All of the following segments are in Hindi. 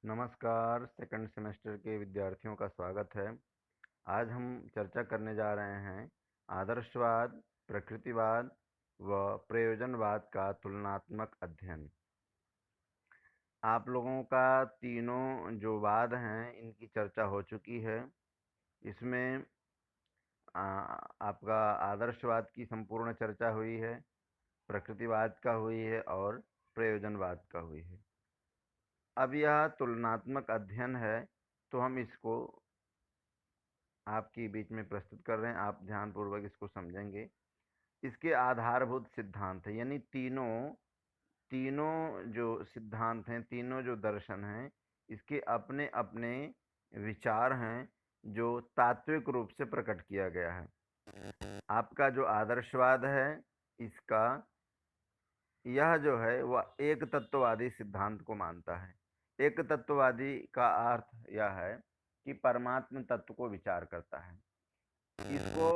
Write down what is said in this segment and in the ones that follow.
नमस्कार, सेकंड सेमेस्टर के विद्यार्थियों का स्वागत है। आज हम चर्चा करने जा रहे हैं आदर्शवाद, प्रकृतिवाद व प्रयोजनवाद का तुलनात्मक अध्ययन। आप लोगों का तीनों जो वाद हैं, इनकी चर्चा हो चुकी है। इसमें आपका आदर्शवाद की संपूर्ण चर्चा हुई है, प्रकृतिवाद का हुई है और प्रयोजनवाद का हुई है। अब यह तुलनात्मक अध्ययन है, तो हम इसको आपके बीच में प्रस्तुत कर रहे हैं। आप ध्यानपूर्वक इसको समझेंगे। इसके आधारभूत सिद्धांत है, यानी तीनों तीनों जो सिद्धांत हैं, तीनों जो दर्शन हैं, इसके अपने अपने विचार हैं जो तात्विक रूप से प्रकट किया गया है। आपका जो आदर्शवाद है, इसका यह जो है वह एक तत्ववादी सिद्धांत को मानता है। एक तत्ववादी का अर्थ यह है कि परमात्म तत्व को विचार करता है। इसको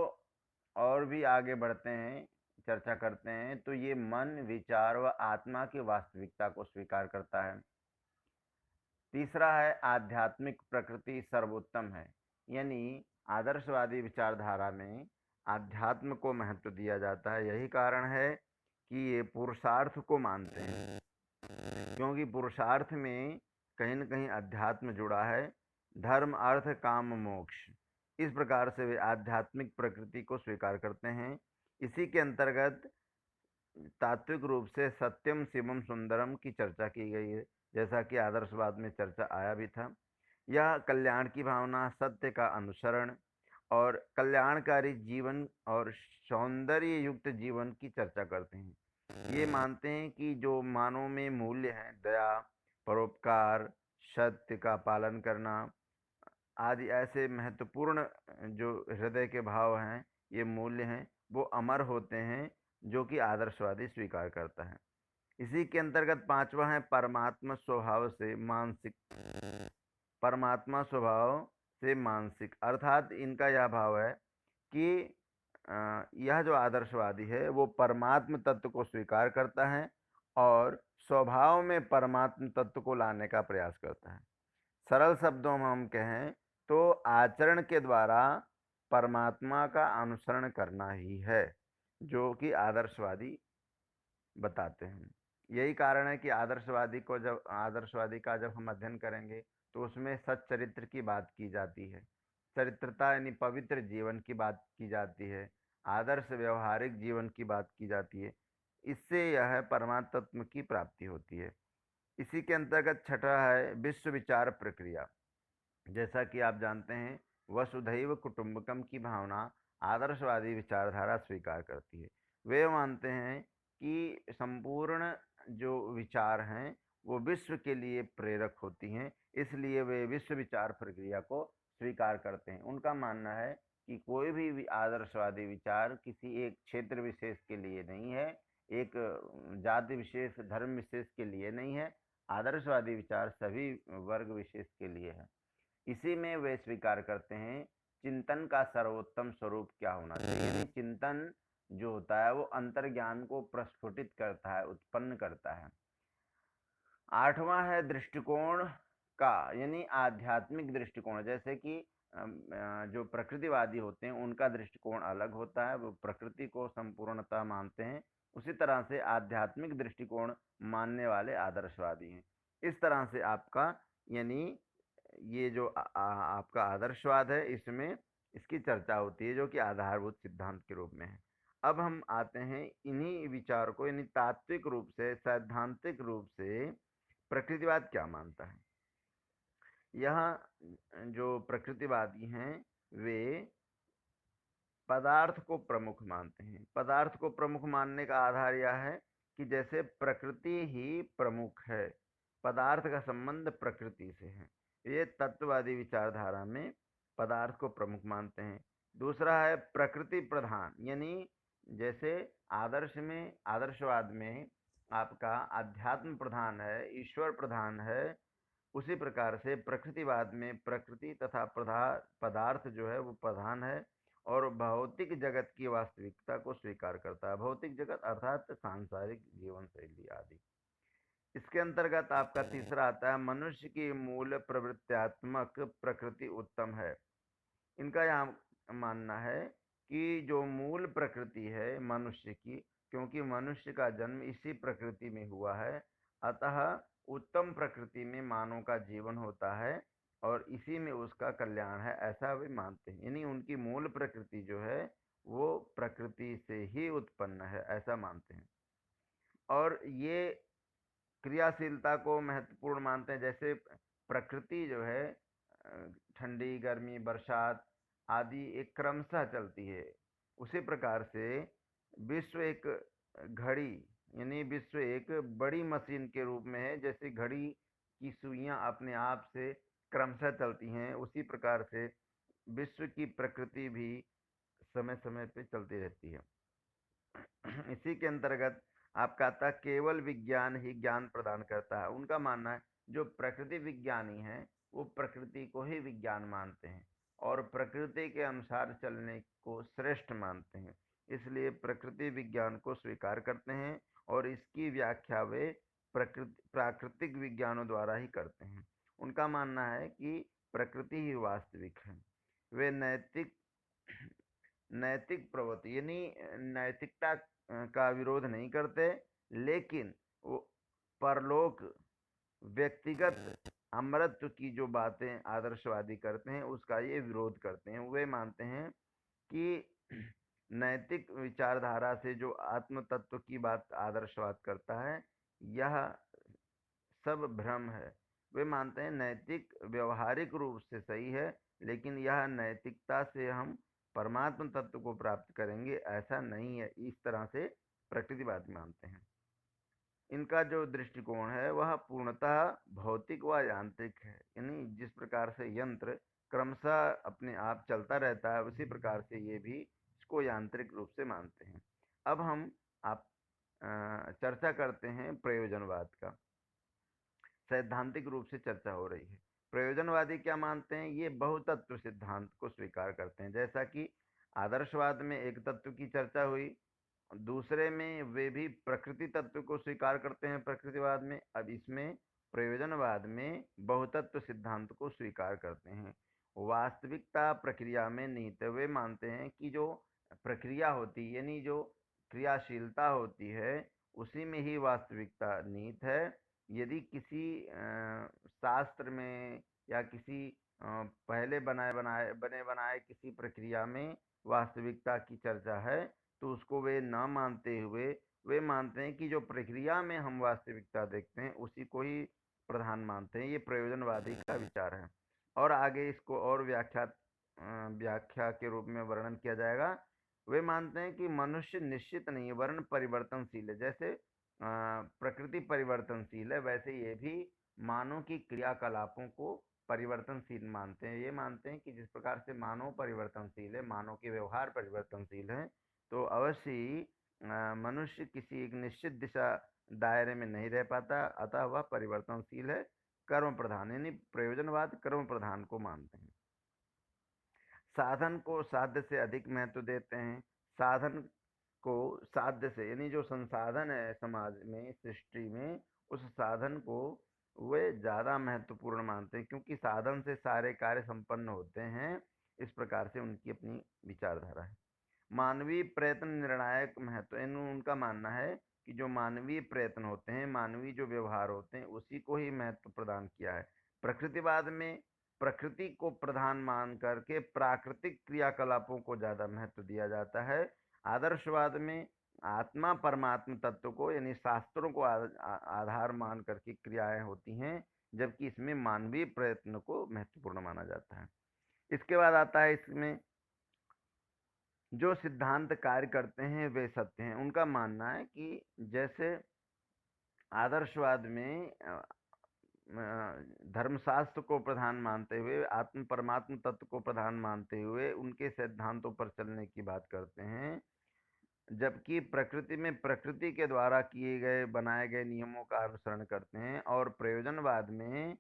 और भी आगे बढ़ते हैं, चर्चा करते हैं, तो ये मन, विचार व आत्मा की वास्तविकता को स्वीकार करता है। तीसरा है आध्यात्मिक प्रकृति सर्वोत्तम है, यानी आदर्शवादी विचारधारा में आध्यात्म को महत्व दिया जाता है। यही कारण है कि ये पुरुषार्थ को मानते हैं, क्योंकि पुरुषार्थ में कहीं न कहीं अध्यात्म जुड़ा है। धर्म, अर्थ, काम, मोक्ष, इस प्रकार से वे आध्यात्मिक प्रकृति को स्वीकार करते हैं। इसी के अंतर्गत तात्विक रूप से सत्यम, शिवम, सुंदरम की चर्चा की गई है, जैसा कि आदर्शवाद में चर्चा आया भी था। यह कल्याण की भावना, सत्य का अनुसरण और कल्याणकारी जीवन और सौंदर्य युक्त जीवन की चर्चा करते हैं। ये मानते हैं कि जो मानव में मूल्य हैं, दया, परोपकार, सत्य का पालन करना आदि ऐसे महत्वपूर्ण जो हृदय के भाव हैं, ये मूल्य हैं, वो अमर होते हैं, जो कि आदर्शवादी स्वीकार करता है। इसी के अंतर्गत पांचवा है परमात्मा स्वभाव से मानसिक। परमात्मा स्वभाव से मानसिक अर्थात इनका यह भाव है कि यह जो आदर्शवादी है वो परमात्म तत्व को स्वीकार करता है और स्वभाव में परमात्म तत्व को लाने का प्रयास करता है। सरल शब्दों में हम कहें तो आचरण के द्वारा परमात्मा का अनुसरण करना ही है, जो कि आदर्शवादी बताते हैं। यही कारण है कि आदर्शवादी का जब हम अध्ययन करेंगे तो उसमें सच्चरित्र की बात की जाती है। चरित्रता यानी पवित्र जीवन की बात की जाती है, आदर्श व्यवहारिक जीवन की बात की जाती है। इससे यह परमात्म तत्व की प्राप्ति होती है। इसी के अंतर्गत छठा है विश्व विचार प्रक्रिया। जैसा कि आप जानते हैं, वसुधैव कुटुंबकम की भावना आदर्शवादी विचारधारा स्वीकार करती है। वे मानते हैं कि संपूर्ण जो विचार हैं वो विश्व के लिए प्रेरक होती हैं, इसलिए वे विश्व विचार प्रक्रिया को स्वीकार करते हैं। उनका मानना है कि कोई भी आदर्शवादी विचार किसी एक क्षेत्र विशेष के लिए नहीं है, एक जाति विशेष, धर्म विशेष के लिए नहीं है। आदर्शवादी विचार सभी वर्ग विशेष के लिए है। इसी में वे स्वीकार करते हैं चिंतन का सर्वोत्तम स्वरूप क्या होना चाहिए, यानी चिंतन जो होता है वो अंतर्ज्ञान को प्रस्फुटित करता है, उत्पन्न करता है। आठवां है दृष्टिकोण का, यानी आध्यात्मिक दृष्टिकोण। जैसे कि जो प्रकृतिवादी होते हैं उनका दृष्टिकोण अलग होता है, वो प्रकृति को संपूर्णतः मानते हैं। उसी तरह से आध्यात्मिक दृष्टिकोण मानने वाले आदर्शवादी हैं। इस तरह से आपका यानी ये जो आपका आदर्शवाद है, इसमें इसकी चर्चा होती है, जो कि आधारभूत सिद्धांत के रूप में है। अब हम आते हैं इन्हीं विचार को, यानी तात्विक रूप से, सैद्धांतिक रूप से प्रकृतिवाद क्या मानता है। यह जो प्रकृतिवादी हैं वे पदार्थ को प्रमुख मानते हैं। पदार्थ को प्रमुख मानने का आधार यह है कि जैसे प्रकृति ही प्रमुख है, पदार्थ का संबंध प्रकृति से है। ये तत्ववादी विचारधारा में पदार्थ को प्रमुख मानते हैं। दूसरा है प्रकृति प्रधान, यानी जैसे आदर्शवाद में आपका अध्यात्म प्रधान है, ईश्वर प्रधान है, उसी प्रकार से प्रकृतिवाद में प्रकृति तथा पदार्थ जो है वो प्रधान है और भौतिक जगत की वास्तविकता को स्वीकार करता है। भौतिक जगत अर्थात सांसारिक जीवन शैली आदि। इसके अंतर्गत आपका तीसरा आता है मनुष्य की मूल प्रवृत्त्यात्मक प्रकृति उत्तम है। इनका यहाँ मानना है कि जो मूल प्रकृति है मनुष्य की, क्योंकि मनुष्य का जन्म इसी प्रकृति में हुआ है, अतः उत्तम प्रकृति में मानव का जीवन होता है और इसी में उसका कल्याण है, ऐसा वे मानते हैं। यानी उनकी मूल प्रकृति जो है वो प्रकृति से ही उत्पन्न है, ऐसा मानते हैं। और ये क्रियाशीलता को महत्वपूर्ण मानते हैं। जैसे प्रकृति जो है ठंडी, गर्मी, बरसात आदि एक क्रमशः चलती है, उसी प्रकार से विश्व एक घड़ी, यानी विश्व एक बड़ी मशीन के रूप में है। जैसे घड़ी की सुइयां अपने आप से क्रमशः चलती हैं, उसी प्रकार से विश्व की प्रकृति भी समय समय पे चलती रहती है। इसी के अंतर्गत आपका आता है केवल विज्ञान ही ज्ञान प्रदान करता है। उनका मानना है जो प्रकृति विज्ञानी हैं वो प्रकृति को ही विज्ञान मानते हैं और प्रकृति के अनुसार चलने को श्रेष्ठ मानते हैं। इसलिए प्रकृति विज्ञान को स्वीकार करते हैं और इसकी व्याख्या वे प्राकृतिक विज्ञानों द्वारा ही करते हैं। उनका मानना है कि प्रकृति ही वास्तविक है। वे नैतिक नैतिक प्रवृत्ति यानी नैतिकता का विरोध नहीं करते, लेकिन वो परलोक, व्यक्तिगत अमरत्व की जो बातें आदर्शवादी करते हैं उसका ये विरोध करते हैं। वे मानते हैं कि नैतिक विचारधारा से जो आत्म तत्व की बात आदर्शवाद करता है यह सब भ्रम है। वे मानते हैं नैतिक व्यवहारिक रूप से सही है, लेकिन यह नैतिकता से हम परमात्म तत्व को प्राप्त करेंगे ऐसा नहीं है। इस तरह से प्रकृतिवादी मानते हैं। इनका जो दृष्टिकोण है वह पूर्णतः भौतिक व यांत्रिक है, यानी जिस प्रकार से यंत्र क्रमशः अपने आप चलता रहता है उसी प्रकार से ये भी इसको यांत्रिक रूप से मानते हैं। अब हम आप चर्चा करते हैं प्रयोजनवाद का। सैद्धांतिक रूप से चर्चा हो रही है। प्रयोजनवादी क्या मानते हैं? ये बहुतत्व सिद्धांत को स्वीकार करते हैं। जैसा कि आदर्शवाद में एक तत्व की चर्चा हुई, दूसरे में वे भी प्रकृति तत्व को स्वीकार करते हैं प्रकृतिवाद में। अब इसमें प्रयोजनवाद में बहुतत्व सिद्धांत को स्वीकार करते हैं। वास्तविकता प्रक्रिया में निहित है। वे मानते हैं कि जो प्रक्रिया होती है यानी जो क्रियाशीलता होती है उसी में ही वास्तविकता निहित है। यदि किसी शास्त्र में या किसी पहले बने बनाए किसी प्रक्रिया में वास्तविकता की चर्चा है तो उसको वे ना मानते हुए वे मानते हैं कि जो प्रक्रिया में हम वास्तविकता देखते हैं उसी को ही प्रधान मानते हैं। ये प्रयोजनवादी का विचार है। और आगे इसको और व्याख्या के रूप में वर्णन किया जाएगा। वे मानते हैं कि मनुष्य निश्चित नहीं है वर्ण परिवर्तनशील है। जैसे प्रकृति परिवर्तनशील है वैसे ये भी मानव की क्रियाकलापों को परिवर्तनशील मानते हैं। ये मानते हैं कि जिस प्रकार से मानव परिवर्तनशील है, मानव के व्यवहार परिवर्तनशील है, तो अवश्य ही मनुष्य किसी एक निश्चित दिशा दायरे में नहीं रह पाता, अतः वह परिवर्तनशील है। कर्म प्रधान यानी प्रयोजनवाद कर्म प्रधान को मानते हैं। साधन को साध्य से अधिक महत्व देते हैं। साधन को साध्य से यानी जो संसाधन है समाज में, सृष्टि में, उस साधन को वे ज़्यादा महत्वपूर्ण मानते हैं क्योंकि साधन से सारे कार्य संपन्न होते हैं। इस प्रकार से उनकी अपनी विचारधारा है। मानवीय प्रयत्न निर्णायक महत्व, उनका मानना है कि जो मानवीय प्रयत्न होते हैं, मानवीय जो व्यवहार होते हैं उसी को ही महत्व प्रदान किया है। प्रकृतिवाद में प्रकृति को प्रधान मान करके प्राकृतिक क्रियाकलापों को ज़्यादा महत्व दिया जाता है। आदर्शवाद में आत्मा परमात्म तत्व को यानी शास्त्रों को आधार मान करके क्रियाएं होती हैं, जबकि इसमें मानवीय प्रयत्न को महत्वपूर्ण माना जाता है। इसके बाद आता है इसमें जो सिद्धांत कार्य करते हैं वे सत्य हैं। उनका मानना है कि जैसे आदर्शवाद में धर्मशास्त्र को प्रधान मानते हुए आत्म परमात्म तत्व को प्रधान मानते हुए उनके सिद्धांतों पर चलने की बात करते हैं, जबकि प्रकृति में प्रकृति के द्वारा किए गए बनाए गए नियमों का अनुसरण करते हैं। और प्रयोजनवाद में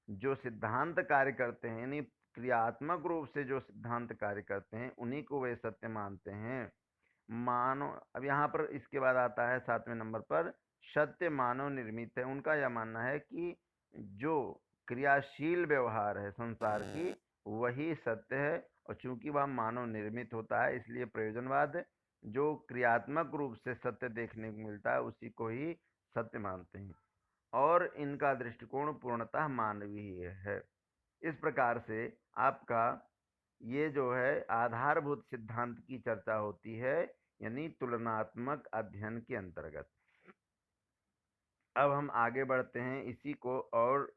जो सिद्धांत कार्य करते हैं यानी क्रियात्मक रूप से जो सिद्धांत कार्य करते हैं उन्हीं को वे सत्य मानते हैं। मानो अब यहाँ पर इसके बाद आता है 7वें नंबर पर सत्य मानव निर्मित है। उनका यह मानना है कि जो क्रियाशील व्यवहार है संसार की वही सत्य है, और चूंकि वह मानव निर्मित होता है इसलिए प्रयोजनवाद जो क्रियात्मक रूप से सत्य देखने को मिलता है उसी को ही सत्य मानते हैं, और इनका दृष्टिकोण पूर्णतः मानवीय है। इस प्रकार से आपका ये जो है आधारभूत सिद्धांत की चर्चा होती है, यानी तुलनात्मक अध्ययन के अंतर्गत। अब हम आगे बढ़ते हैं इसी को और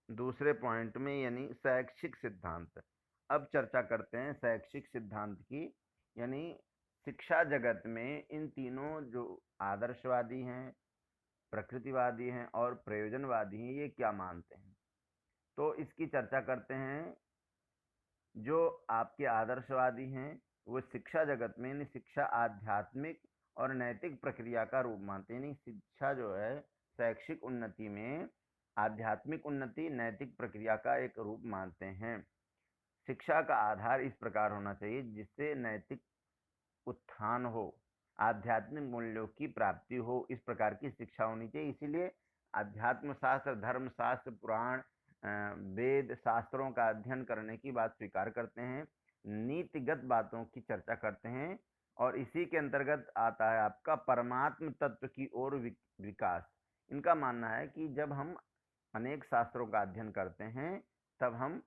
दूसरे पॉइंट में, यानी शैक्षिक सिद्धांत। अब चर्चा करते हैं शैक्षिक सिद्धांत की, यानी शिक्षा जगत में इन तीनों जो आदर्शवादी हैं, प्रकृतिवादी हैं और प्रयोजनवादी हैं, ये क्या मानते हैं। तो इसकी चर्चा करते हैं। जो आपके आदर्शवादी हैं वो शिक्षा जगत में यानी शिक्षा आध्यात्मिक और नैतिक प्रक्रिया का रूप मानते हैं। यानी शिक्षा जो है शैक्षिक उन्नति में आध्यात्मिक उन्नति नैतिक प्रक्रिया का एक रूप मानते हैं। शिक्षा का आधार इस प्रकार होना चाहिए जिससे नैतिक उत्थान हो, आध्यात्मिक मूल्यों की प्राप्ति हो, इस प्रकार की शिक्षा होनी चाहिए। इसीलिए अध्यात्म शास्त्र, धर्म शास्त्र, पुराण, वेद शास्त्रों का अध्ययन करने की बात स्वीकार करते हैं, नीतिगत बातों की चर्चा करते हैं, और इसी के अंतर्गत आता है आपका परमात्म तत्व की ओर विकास। इनका मानना है कि जब हम अनेक शास्त्रों का अध्ययन करते हैं तब हम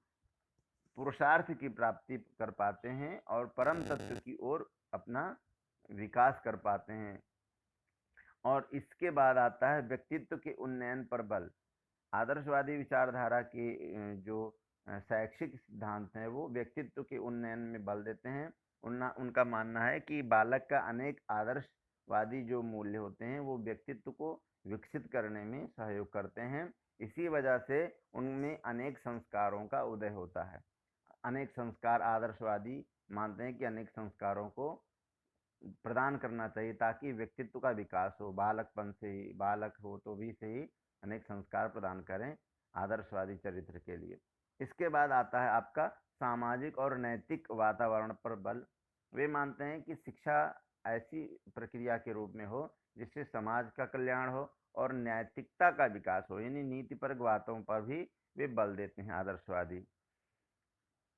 पुरुषार्थ की प्राप्ति कर पाते हैं और परम तत्व की ओर अपना विकास कर पाते हैं। और इसके बाद आता है व्यक्तित्व के उन्नयन पर बल। आदर्शवादी विचारधारा के जो शैक्षिक सिद्धांत हैं वो व्यक्तित्व के उन्नयन में बल देते हैं। उनका मानना है कि बालक का अनेक आदर्शवादी जो मूल्य होते हैं वो व्यक्तित्व को विकसित करने में सहयोग करते हैं। इसी वजह से उनमें अनेक संस्कारों का उदय होता है। अनेक संस्कार आदर्शवादी मानते हैं कि अनेक संस्कारों को प्रदान करना चाहिए ताकि व्यक्तित्व का विकास हो। बालकपन से ही, बालक हो तो भी से ही अनेक संस्कार प्रदान करें आदर्शवादी चरित्र के लिए। इसके बाद आता है आपका सामाजिक और नैतिक वातावरण पर बल। वे मानते हैं कि शिक्षा ऐसी प्रक्रिया के रूप में हो जिससे समाज का कल्याण हो और नैतिकता का विकास हो, यानी नीतिपरक बातों पर भी वे बल देते हैं आदर्शवादी।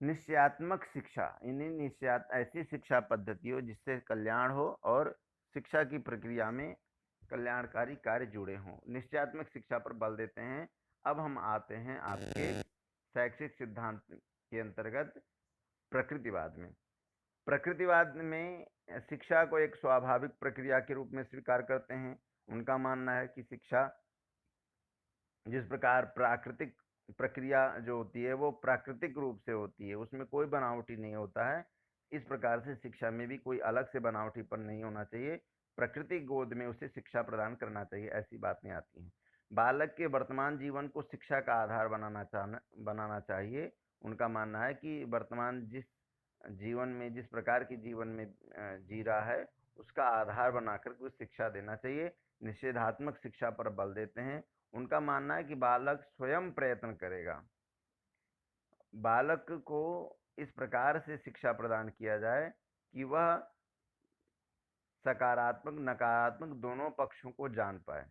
निश्चयात्मक शिक्षा, यानी निश्चयात ऐसी शिक्षा पद्धति हो जिससे कल्याण हो और शिक्षा की प्रक्रिया में कल्याणकारी कार्य जुड़े हों, निश्चयात्मक शिक्षा पर बल देते हैं। अब हम आते हैं आपके शैक्षिक सिद्धांत के अंतर्गत प्रकृतिवाद में। प्रकृतिवाद में शिक्षा को एक स्वाभाविक प्रक्रिया के रूप में स्वीकार करते हैं। उनका मानना है कि शिक्षा जिस प्रकार प्राकृतिक प्रक्रिया जो होती है वो प्राकृतिक रूप से होती है, उसमें कोई बनावटी नहीं होता है, इस प्रकार से शिक्षा में भी कोई अलग से बनावटीपन नहीं होना चाहिए। प्रकृति गोद में उसे शिक्षा प्रदान करना चाहिए, ऐसी बातें आती हैं। बालक के वर्तमान जीवन को शिक्षा का आधार बनाना चाहिए। उनका मानना है कि वर्तमान जिस जीवन में जिस प्रकार की जीवन में जी रहा है उसका आधार बनाकर कुछ शिक्षा देना चाहिए। निषेधात्मक शिक्षा पर बल देते हैं। उनका मानना है कि बालक स्वयं प्रयत्न करेगा। बालक को इस प्रकार से शिक्षा प्रदान किया जाए कि वह सकारात्मक नकारात्मक दोनों पक्षों को जान पाए।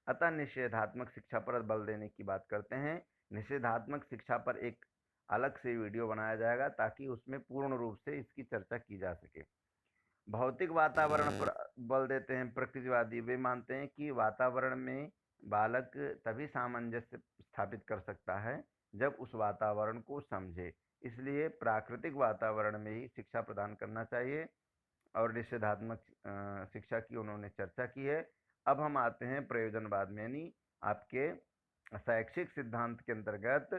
अतः निषेधात्मक शिक्षा पर बल देने की बात करते हैं। निषेधात्मक शिक्षा पर एक अलग से वीडियो बनाया जाएगा ताकि उसमें पूर्ण रूप से इसकी चर्चा की जा सके। भौतिक वातावरण पर बल देते हैं प्रकृतिवादी। वे मानते हैं कि वातावरण में बालक तभी सामंजस्य स्थापित कर सकता है जब उस वातावरण को समझे, इसलिए प्राकृतिक वातावरण में ही शिक्षा प्रदान करना चाहिए। और निषेधात्मक शिक्षा की उन्होंने चर्चा की है। अब हम आते हैं प्रयोजनवाद में, यानी आपके शैक्षिक सिद्धांत के अंतर्गत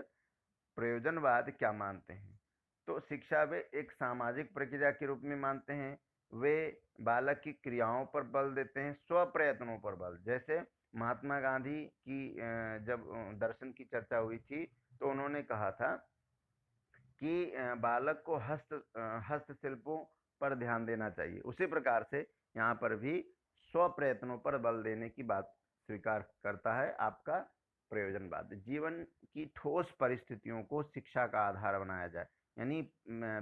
प्रयोजनवाद क्या मानते हैं। तो शिक्षा वे एक सामाजिक प्रक्रिया के रूप में मानते हैं। वे बालक की क्रियाओं पर बल देते हैं, स्व प्रयत्नों पर बल। जैसे महात्मा गांधी की जब दर्शन की चर्चा हुई थी तो उन्होंने कहा था कि बालक को हस्तशिल्पों पर ध्यान देना चाहिए। उसी प्रकार से यहाँ पर भी स्व प्रयत्नों पर बल देने की बात स्वीकार करता है आपका प्रयोजनवाद। जीवन की ठोस परिस्थितियों को शिक्षा का आधार बनाया जाए, यानी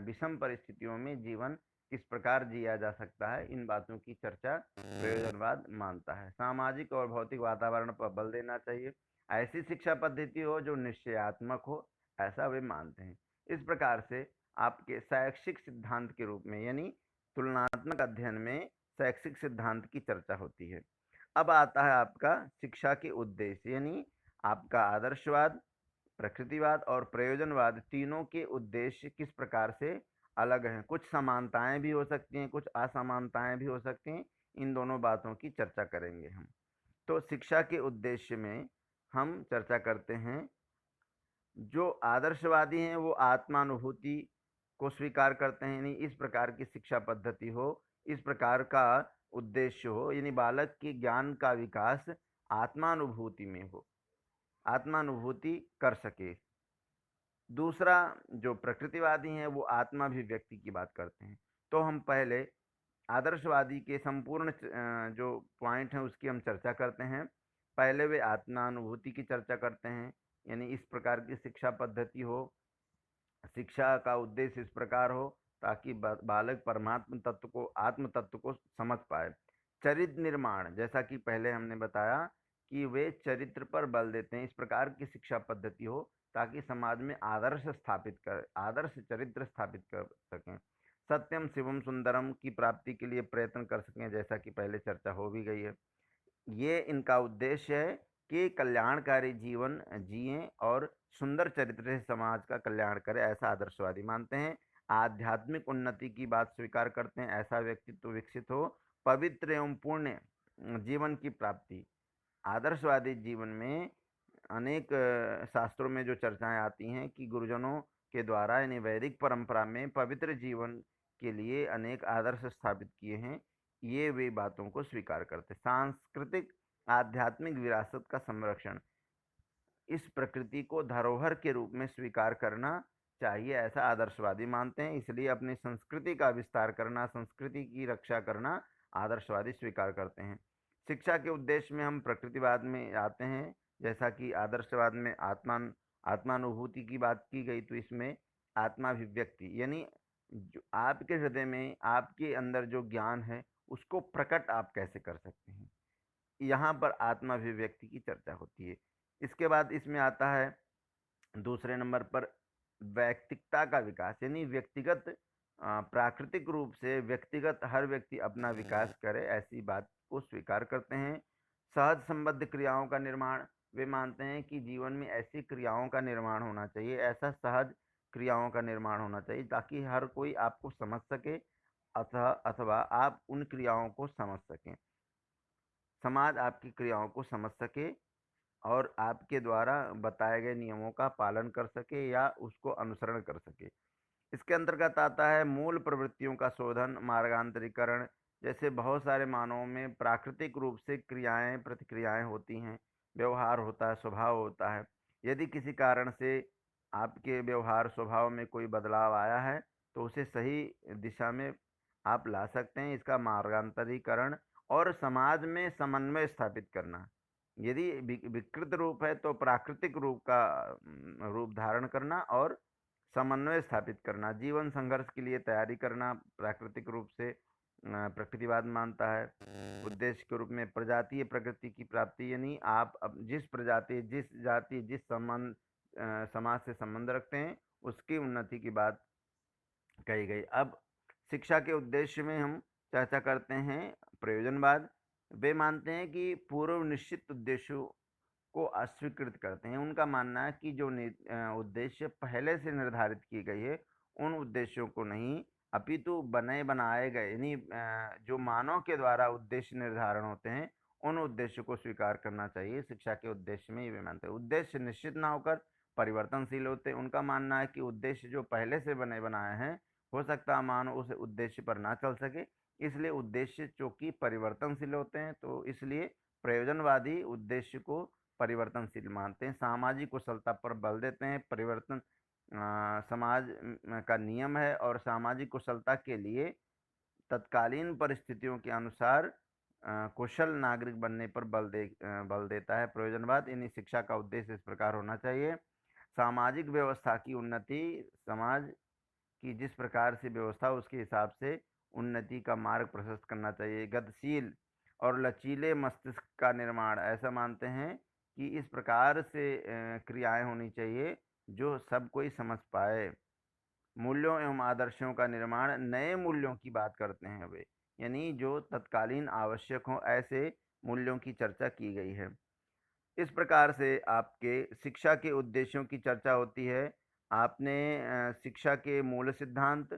विषम परिस्थितियों में जीवन किस प्रकार जिया जा सकता है, इन बातों की चर्चा प्रयोजनवाद मानता है। सामाजिक और भौतिक वातावरण पर बल देना चाहिए। ऐसी शिक्षा पद्धति हो जो निश्चयात्मक हो, ऐसा वे मानते हैं। इस प्रकार से आपके शैक्षिक सिद्धांत के रूप में यानी तुलनात्मक अध्ययन में शैक्षिक सिद्धांत की चर्चा होती है। अब आता है आपका शिक्षा के उद्देश्य, यानी आपका आदर्शवाद, प्रकृतिवाद और प्रयोजनवाद तीनों के उद्देश्य किस प्रकार से अलग हैं। कुछ समानताएं भी हो सकती हैं, कुछ असमानताएं भी हो सकती हैं। इन दोनों बातों की चर्चा करेंगे हम। तो शिक्षा के उद्देश्य में हम चर्चा करते हैं। जो आदर्शवादी हैं वो आत्मानुभूति को स्वीकार करते हैं, यानी इस प्रकार की शिक्षा पद्धति हो, इस प्रकार का उद्देश्य हो, यानी बालक के ज्ञान का विकास आत्मानुभूति में हो, आत्मानुभूति कर सके। दूसरा, जो प्रकृतिवादी हैं वो आत्माभिव्यक्ति की बात करते हैं। तो हम पहले आदर्शवादी के संपूर्ण जो पॉइंट हैं उसकी हम चर्चा करते हैं। पहले वे आत्मानुभूति की चर्चा करते हैं, यानी इस प्रकार की शिक्षा पद्धति हो, शिक्षा का उद्देश्य इस प्रकार हो ताकि बालक परमात्म तत्व को, आत्म तत्व को समझ पाए। चरित्र निर्माण, जैसा कि पहले हमने बताया कि वे चरित्र पर बल देते हैं। इस प्रकार की शिक्षा पद्धति हो ताकि समाज में आदर्श चरित्र स्थापित कर सकें। सत्यम शिवम सुंदरम की प्राप्ति के लिए प्रयत्न कर सकें, जैसा कि पहले चर्चा हो भी गई है। ये इनका उद्देश्य है कि कल्याणकारी जीवन जिएं और सुंदर चरित्र से समाज का कल्याण करें, ऐसा आदर्शवादी मानते हैं। आध्यात्मिक उन्नति की बात स्वीकार करते हैं, ऐसा व्यक्तित्व विकसित हो। पवित्र एवं पुण्य जीवन की प्राप्ति, आदर्शवादी जीवन में अनेक शास्त्रों में जो चर्चाएं आती हैं कि गुरुजनों के द्वारा यानी वैदिक परंपरा में पवित्र जीवन के लिए अनेक आदर्श स्थापित किए हैं, ये वे बातों को स्वीकार करते। सांस्कृतिक आध्यात्मिक विरासत का संरक्षण, इस प्रकृति को धरोहर के रूप में स्वीकार करना चाहिए, ऐसा आदर्शवादी मानते हैं। इसलिए अपनी संस्कृति का विस्तार करना, संस्कृति की रक्षा करना आदर्शवादी स्वीकार करते हैं। शिक्षा के उद्देश्य में हम प्रकृतिवाद में आते हैं। जैसा कि आदर्शवाद में आत्मानुभूति की बात की गई, तो इसमें आत्माभिव्यक्ति यानी जो आपके हृदय में, आपके अंदर जो ज्ञान है उसको प्रकट आप कैसे कर सकते हैं, यहाँ पर आत्माभिव्यक्ति की चर्चा होती है। इसके बाद इसमें आता है दूसरे नंबर पर व्यक्तिकता का विकास, यानी व्यक्तिगत प्राकृतिक रूप से व्यक्तिगत हर व्यक्ति अपना विकास करे, ऐसी बात को स्वीकार करते हैं। सहज संबद्ध क्रियाओं का निर्माण, वे मानते हैं कि जीवन में ऐसी क्रियाओं का निर्माण होना चाहिए, ऐसा सहज क्रियाओं का निर्माण होना चाहिए ताकि हर कोई आपको समझ सके अथवा आप उन क्रियाओं को समझ सकें, समाज आपकी क्रियाओं को समझ सके और आपके द्वारा बताए गए नियमों का पालन कर सके या उसको अनुसरण कर सके। इसके अंतर्गत आता है मूल प्रवृत्तियों का शोधन, मार्गांतरीकरण। जैसे बहुत सारे मानवों में प्राकृतिक रूप से क्रियाएं प्रतिक्रियाएं होती हैं, व्यवहार होता है, स्वभाव होता है। यदि किसी कारण से आपके व्यवहार स्वभाव में कोई बदलाव आया है तो उसे सही दिशा में आप ला सकते हैं, इसका मार्गांतरीकरण। और समाज में समन्वय स्थापित करना, यदि विकृत रूप है तो प्राकृतिक रूप का रूप धारण करना और समन्वय स्थापित करना। जीवन संघर्ष के लिए तैयारी करना प्राकृतिक रूप से प्रकृतिवाद मानता है। उद्देश्य के रूप में प्रजातीय प्रगति की प्राप्ति, यानी आप जिस प्रजाति, जिस जाति, जिस समाज से संबंध रखते हैं उसकी उन्नति की बात कही गई। अब शिक्षा के उद्देश्य में हम चर्चा करते हैं प्रयोजनवाद। वे मानते हैं कि पूर्व निश्चित उद्देश्यों को अस्वीकृत करते हैं। उनका मानना है कि जो उद्देश्य पहले से निर्धारित की गई है उन उद्देश्यों को नहीं, अपितु बने बनाए गए यानी जो मानव के द्वारा उद्देश्य निर्धारण होते हैं उन उद्देश्यों को स्वीकार करना चाहिए। शिक्षा के उद्देश्य में ये मानते हैं उद्देश्य निश्चित ना होकर परिवर्तनशील होते हैं। उनका मानना है कि उद्देश्य जो पहले से बने बनाए हैं हो सकता है मानव उस उद्देश्य पर ना चल सके, इसलिए उद्देश्य चूंकि परिवर्तनशील होते हैं तो इसलिए प्रयोजनवादी उद्देश्य को परिवर्तनशील मानते हैं। सामाजिक कुशलता पर बल देते हैं। परिवर्तन समाज का नियम है और सामाजिक कुशलता के लिए तत्कालीन परिस्थितियों के अनुसार कुशल नागरिक बनने पर बल देता है प्रयोजनवाद। यानी शिक्षा का उद्देश्य इस प्रकार होना चाहिए, सामाजिक व्यवस्था की उन्नति, समाज की जिस प्रकार से व्यवस्था उसके हिसाब से उन्नति का मार्ग प्रशस्त करना चाहिए। गतिशील और लचीले मस्तिष्क का निर्माण, ऐसा मानते हैं कि इस प्रकार से क्रियाएं होनी चाहिए जो सब कोई समझ पाए। मूल्यों एवं आदर्शों का निर्माण, नए मूल्यों की बात करते हैं वे, यानी जो तत्कालीन आवश्यक हो, ऐसे मूल्यों की चर्चा की गई है। इस प्रकार से आपके शिक्षा के उद्देश्यों की चर्चा होती है। आपने शिक्षा के मूल सिद्धांत,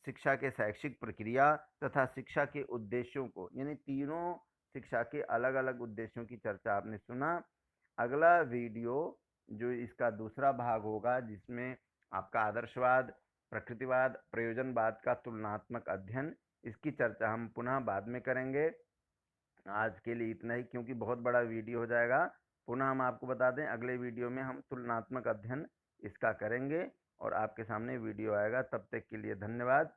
शिक्षा के शैक्षिक प्रक्रिया तथा शिक्षा के उद्देश्यों को, यानी तीनों शिक्षा के अलग अलग उद्देश्यों की चर्चा आपने सुना। अगला वीडियो जो इसका दूसरा भाग होगा, जिसमें आपका आदर्शवाद, प्रकृतिवाद, प्रयोजनवाद का तुलनात्मक अध्ययन, इसकी चर्चा हम पुनः बाद में करेंगे। आज के लिए इतना ही, क्योंकि बहुत बड़ा वीडियो हो जाएगा। पुनः हम आपको बता दें, अगले वीडियो में हम तुलनात्मक अध्ययन इसका करेंगे और आपके सामने वीडियो आएगा। तब तक के लिए धन्यवाद।